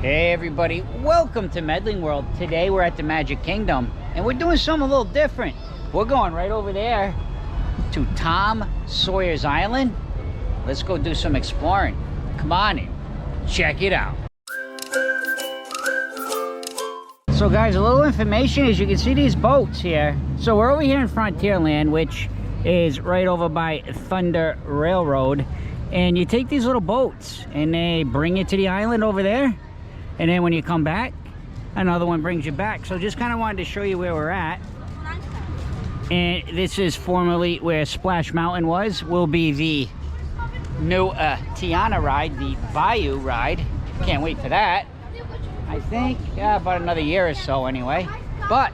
Hey everybody, welcome to Medling World. Today we're at the Magic Kingdom and we're doing something a little different. We're going right over there to Tom Sawyer's Island. Let's go do some exploring. Come on in, check it out. So guys, a little information. As you can see these boats here. So we're over here in Frontierland, which is right over by Thunder Railroad. And you take these little boats and they bring you to the island over there. And then when you come back, another one brings you back. So just kind of wanted to show you where we're at. And this is formerly where Splash Mountain was. Will be the new Tiana ride, the Bayou ride. Can't wait for that. I think about another year or so anyway. But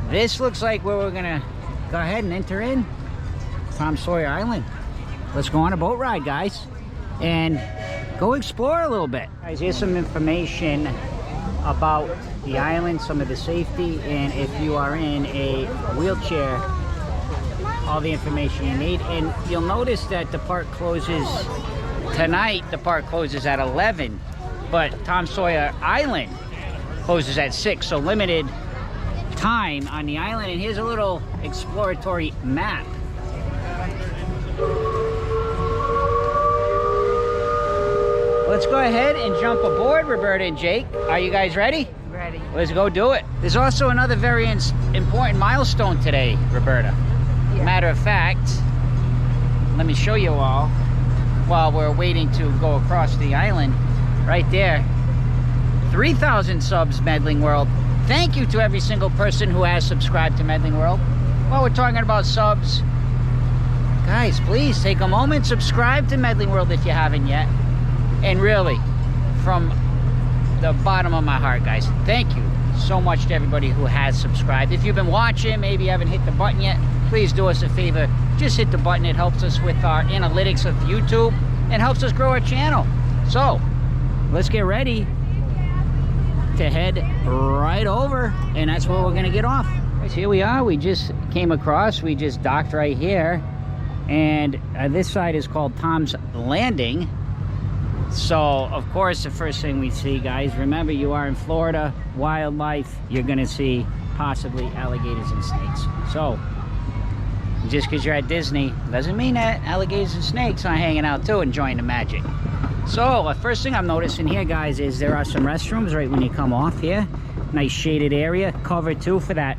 this looks like where we're gonna go ahead and enter in Tom Sawyer Island. Let's go on a boat ride, guys, and go explore a little bit. Guys, here's some information about the island, some of the safety, and if you are in a wheelchair, all the information you need. And you'll notice that the park closes tonight. The park closes at 11, but Tom Sawyer Island closes at 6, so limited time on the island. And here's a little exploratory map. Let's go ahead and jump aboard, Roberta and Jake. Are you guys ready? Ready. Let's go do it. There's also another very important milestone today, Roberta. Yeah. Matter of fact, let me show you all while we're waiting to go across the island. Right there, 3,000 subs, Medling World. Thank you to every single person who has subscribed to Medling World. While we're talking about subs, guys, please take a moment, subscribe to Medling World if you haven't yet. And really, from the bottom of my heart, guys, thank you so much to everybody who has subscribed. If you've been watching, maybe you haven't hit the button yet, please do us a favor. Just hit the button. It helps us with our analytics of YouTube and helps us grow our channel. So, let's get ready to head right over, and that's where we're going to get off. Guys, here we are. We just came across. We just docked right here. And this side is called Tom's Landing. So, of course, the first thing we see, guys, remember you are in Florida, wildlife, you're going to see possibly alligators and snakes. So, just because you're at Disney doesn't mean that alligators and snakes aren't hanging out too, enjoying the magic. So, the first thing I'm noticing here, guys, is there are some restrooms right when you come off here. Nice shaded area, covered too for that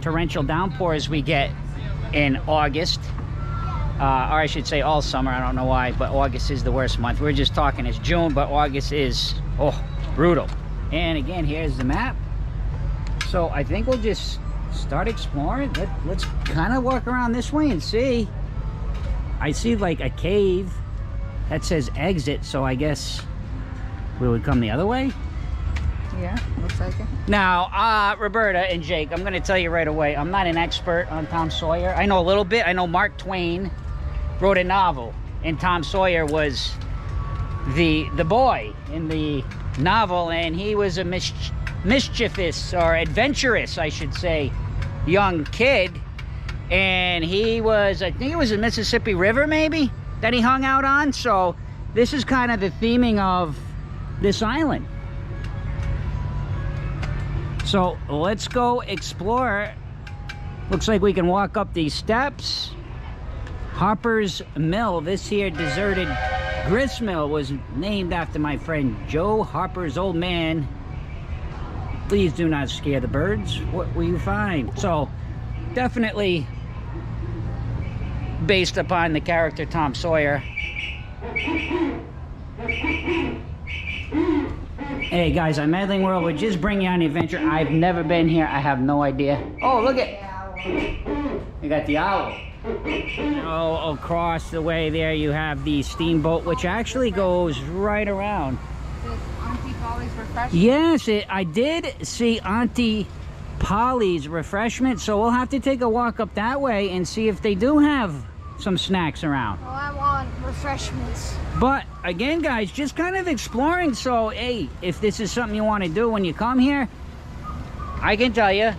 torrential downpours we get in August. Or I should say all summer, I don't know why, but August is the worst month. We're just talking it's June, but August is, brutal. And again, here's the map. So I think we'll just start exploring. Let's kind of walk around this way and see. I see like a cave that says exit, so I guess we would come the other way. Yeah, looks like it. Now, Roberta and Jake, I'm going to tell you right away, I'm not an expert on Tom Sawyer. I know a little bit. I know Mark Twain wrote a novel, and Tom Sawyer was the boy in the novel, and he was a mischievous, or adventurous, I should say, young kid. And he was, I think it was the Mississippi River, maybe, that he hung out on. So this is kind of the theming of this island. So let's go explore. Looks like we can walk up these steps. Harper's Mill, this here deserted grist mill, was named after my friend Joe Harper's old man. Please do not scare the birds. What will you find? So definitely based upon the character Tom Sawyer. Hey guys, I'm Medling World. We're just bringing you on the adventure. I've never been here. I have no idea. Oh, look at, you got the owl. Oh, across the way there you have the steamboat, which actually goes right around. Auntie Polly's refreshment. Yes, I did see Auntie Polly's refreshment, so we'll have to take a walk up that way and see if they do have some snacks around. Well, I want refreshments. But again, guys, just kind of exploring. So hey, if this is something you want to do when you come here, I can tell you,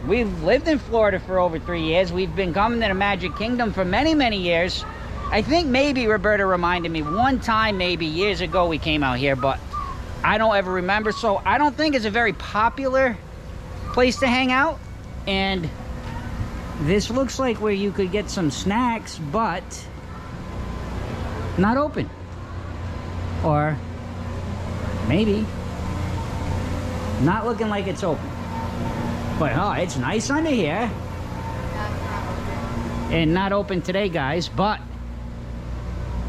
we've lived in Florida for over 3 years. We've been coming to the Magic Kingdom for many, many years. I think maybe Roberta reminded me one time, maybe years ago, we came out here, but I don't ever remember, so I don't think it's a very popular place to hang out. And this looks like where you could get some snacks, but not open. Or maybe not looking like it's open. But oh, it's nice under here. And not open today, guys, but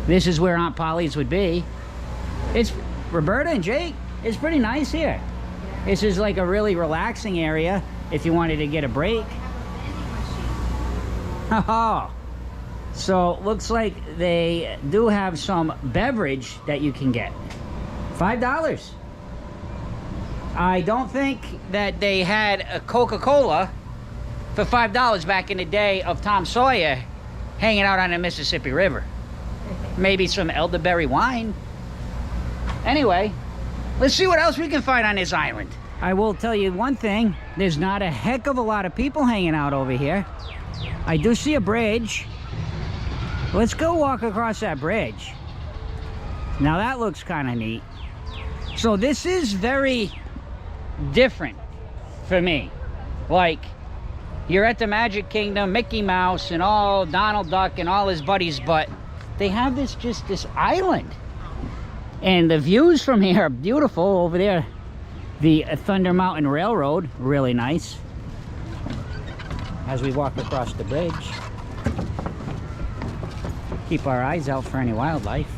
this is where Aunt Polly's would be. It's Roberta and Jake. It's pretty nice here. This is like a really relaxing area if you wanted to get a break. Oh, so looks like they do have some beverage that you can get. $5. I don't think that they had a Coca-Cola for $5 back in the day of Tom Sawyer hanging out on the Mississippi River. Maybe some elderberry wine. Anyway, let's see what else we can find on this island. I will tell you one thing, there's not a heck of a lot of people hanging out over here. I do see a bridge. Let's go walk across that bridge. Now that looks kind of neat. So this is very different for me. Like, you're at the Magic Kingdom, Mickey Mouse and all, Donald Duck and all his buddies, but they have this island. And the views from here are beautiful. Over there, the Thunder Mountain Railroad, really nice. As we walk across the bridge, keep our eyes out for any wildlife.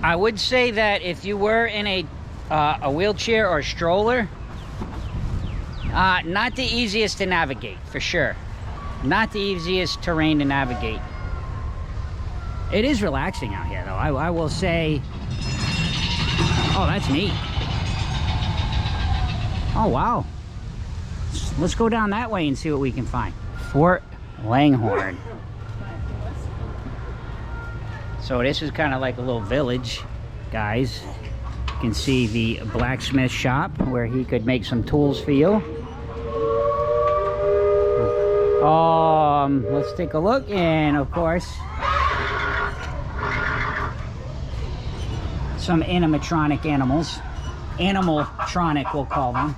I would say that if you were in a wheelchair or a stroller, not the easiest to navigate, for sure. Not the easiest terrain to navigate. It is relaxing out here, though. I will say, oh, that's neat. Oh, wow. Let's go down that way and see what we can find. Fort Langhorne. So this is kind of like a little village, guys. You can see the blacksmith shop where he could make some tools for you. Let's take a look, and of course, some animatronic animals. Animaltronic, we'll call them.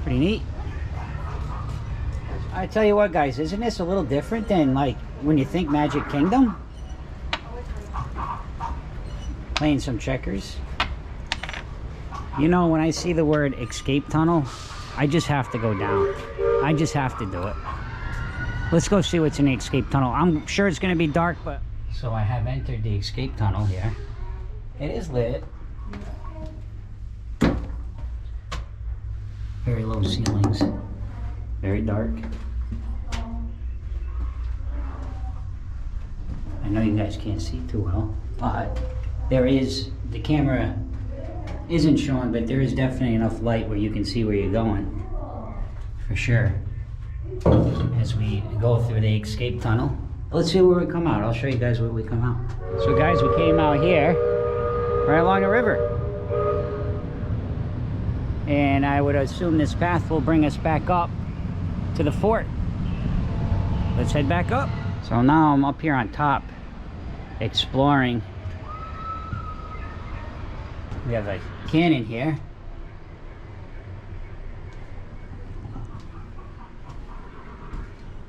Pretty neat. I tell you what, guys, isn't this a little different than like when you think Magic Kingdom? Playing some checkers. You know, when I see the word escape tunnel, I just have to go down. I just have to do it. Let's go see what's in the escape tunnel. I'm sure it's going to be dark, but... So I have entered the escape tunnel here. It is lit. Very low ceilings. Very dark. I know you guys can't see too well, but there is, the camera isn't showing, but there is definitely enough light where you can see where you're going, for sure, as we go through the escape tunnel. Let's see where we come out. I'll show you guys where we come out. So guys, we came out here, right along the river. And I would assume this path will bring us back up to the fort. Let's head back up. So now I'm up here on top, exploring. We have a cannon here.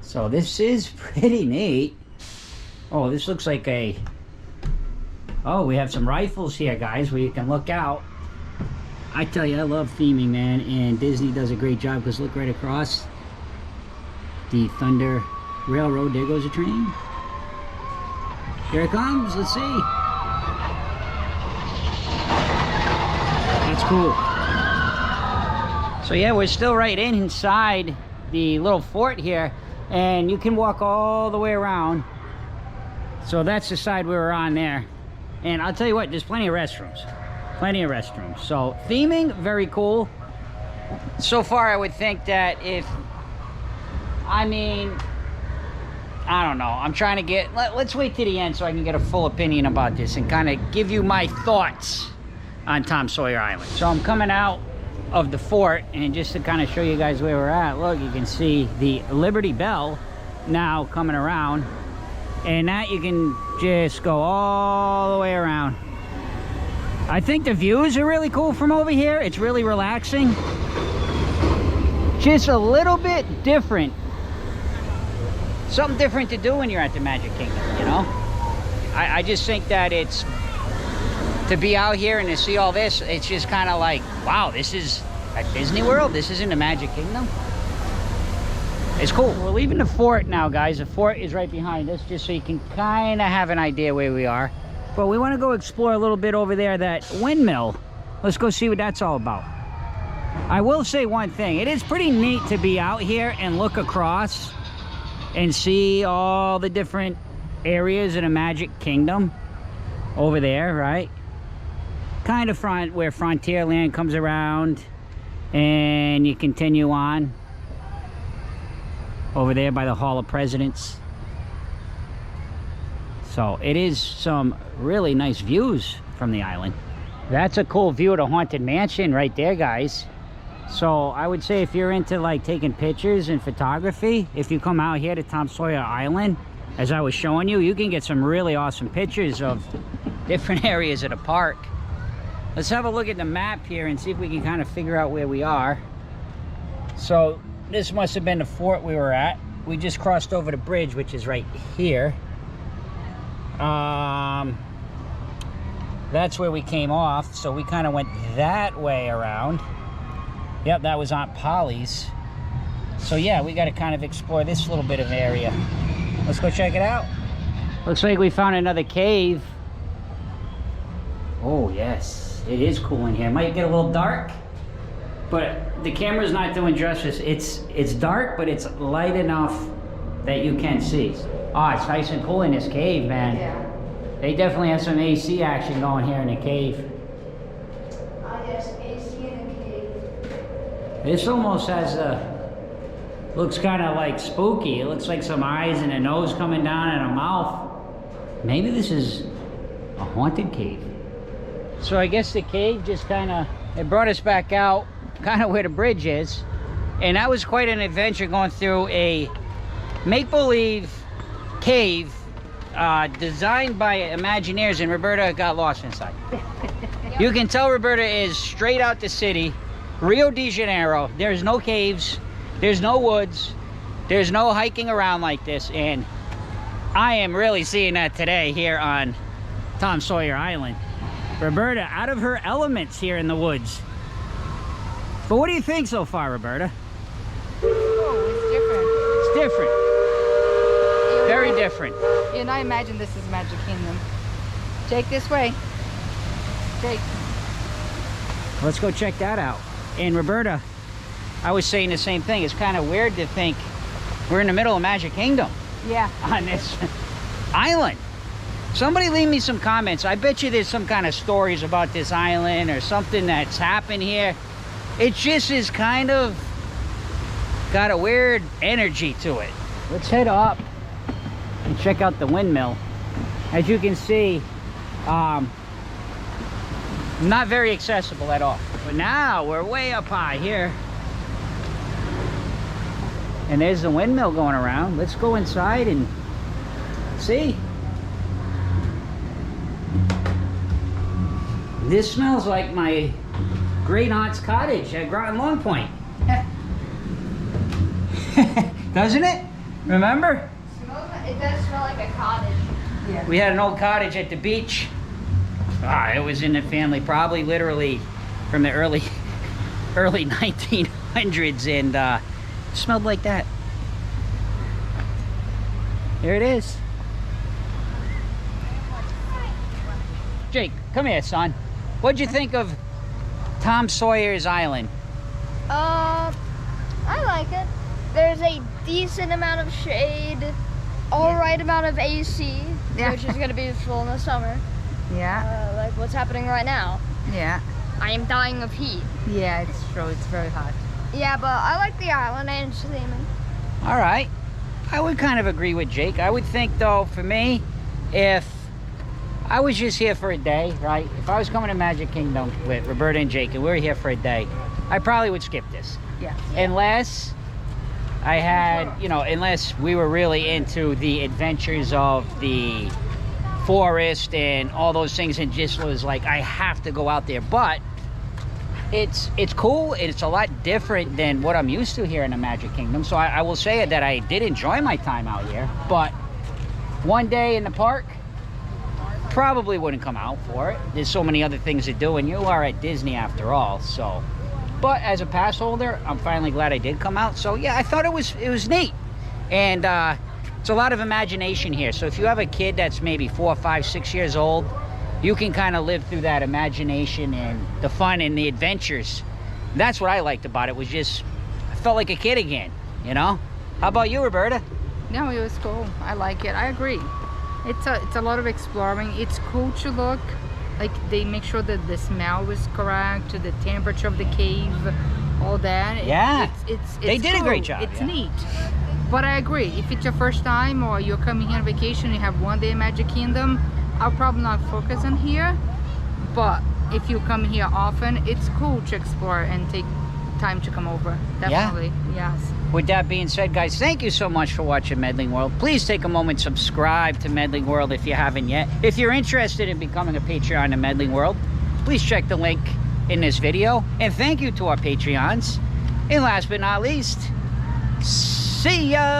So this is pretty neat. Oh, this looks like a... Oh, we have some rifles here, guys, where you can look out. I tell you, I love theming, man, and Disney does a great job, because look right across the Thunder Railroad. There goes a train. Here it comes. Let's see. That's cool. So yeah, we're still right inside the little fort here, and you can walk all the way around. So that's the side we were on there. And I'll tell you what, there's plenty of restrooms. Plenty of restrooms. So theming, very cool. So far, I would think that if, I mean, I don't know. I'm trying to get, let's wait to the end so I can get a full opinion about this and kind of give you my thoughts on Tom Sawyer Island. So I'm coming out of the fort, and just to kind of show you guys where we're at, look, you can see the Liberty Bell now coming around. and that you can just go all the way around. I think the views are really cool from over here. It's really relaxing. Just a little bit different. Something different to do when you're at the Magic Kingdom, you know? I just think that it's, to be out here and to see all this, it's just kind of like, wow, this is at Disney World? This is in the Magic Kingdom? It's cool. We're leaving the fort now, guys. The fort is right behind us, just so you can kind of have an idea where we are. But we want to go explore a little bit over there, that windmill. Let's go see what that's all about. I will say one thing. It is pretty neat to be out here and look across and see all the different areas in the Magic Kingdom over there, right? Kind of front where Frontierland comes around and you continue on over there by the Hall of Presidents. So it is some really nice views from the island. That's a cool view of the Haunted Mansion right there, guys. So I would say if you're into like taking pictures and photography, if you come out here to Tom Sawyer Island, as I was showing you, you can get some really awesome pictures of different areas of the park. Let's have a look at the map here and see if we can kind of figure out where we are. So this must have been the fort we were at. We just crossed over the bridge, which is right here. That's where we came off, so we kind of went that way around. Yep, that was Aunt Polly's. So yeah, we got to kind of explore this little bit of area. Let's go check it out. Looks like we found another cave. Oh yes, it is cool in here. Might get a little dark, but the camera's not doing justice. It's dark, but it's light enough that you can see. Oh, it's nice and cool in this cave, man. Yeah. They definitely have some AC action going here in the cave. Yes, AC in the cave. This almost has a, looks kind of like spooky. It looks like some eyes and a nose coming down and a mouth. Maybe this is a haunted cave. So I guess the cave just kind of, it brought us back out, kind of where the bridge is. And that was quite an adventure going through a make-believe cave designed by Imagineers, and Roberta got lost inside. You can tell Roberta is straight out the city, Rio de Janeiro. There's no caves, there's no woods, there's no hiking around like this, and I am really seeing that today here on Tom Sawyer Island. Roberta out of her elements here in the woods. But what do you think so far, Roberta? Oh, It's different. Very different. and I imagine this is Magic Kingdom. Jake, this way. Jake. Let's go check that out. And Roberta, I was saying the same thing. It's kind of weird to think we're in the middle of Magic Kingdom Yeah. on this island. Somebody leave me some comments. I bet you there's some kind of stories about this island or something that's happened here. It just is kind of got a weird energy to it. Let's head up and check out the windmill. As you can see, not very accessible at all. But now we're way up high here. And there's the windmill going around. Let's go inside and see. This smells like my great aunt's cottage at Groton Long Point. Doesn't it? Remember? It does smell like a cottage. Yeah. We had an old cottage at the beach. It was in the family probably literally from the early 1900s, and it smelled like that. There it is. Jake, come here, son. What'd you think of Tom Sawyer's Island? I like it. There's a decent amount of shade, all right amount of AC, Yeah. which is gonna be full in the summer. Yeah. Like what's happening right now. Yeah. I am dying of heat. Yeah, it's true. It's very hot. Yeah, but I like the island and swimming. All right. I would kind of agree with Jake. I would think, though, for me, if I was just here for a day, right? If I was coming to Magic Kingdom with Roberta and Jake and we were here for a day, I probably would skip this. Yeah. Unless I had, you know, unless we were really into the adventures of the forest and all those things, and just was like, I have to go out there. But it's cool. It's a lot different than what I'm used to here in the Magic Kingdom. So I will say that I did enjoy my time out here. But one day in the park, probably wouldn't come out for it. There's so many other things to do, and you are at Disney after all. So, but as a pass holder, I'm finally glad I did come out. So yeah, I thought it was neat, and it's a lot of imagination here. So if you have a kid that's maybe 4, 5, 6 years old, you can kind of live through that imagination and the fun and the adventures. That's what I liked about it. Was just, I felt like a kid again, you know? How about you, Roberta? No, it was cool. I like it. I agree. It's a lot of exploring. It's cool to look. Like, they make sure that the smell is correct, the temperature of the cave, all that. Yeah. It's they did cool. a great job. It's yeah. neat. But I agree. If it's your first time or you're coming here on vacation, you have one day in Magic Kingdom, I'll probably not focus on here. But if you come here often, it's cool to explore and take time to come over. Definitely. Yeah. Yes. With that being said, guys, thank you so much for watching Medling World. Please take a moment, subscribe to Medling World if you haven't yet. If you're interested in becoming a Patreon of Medling World, please check the link in this video. And thank you to our Patreons. And last but not least, see ya!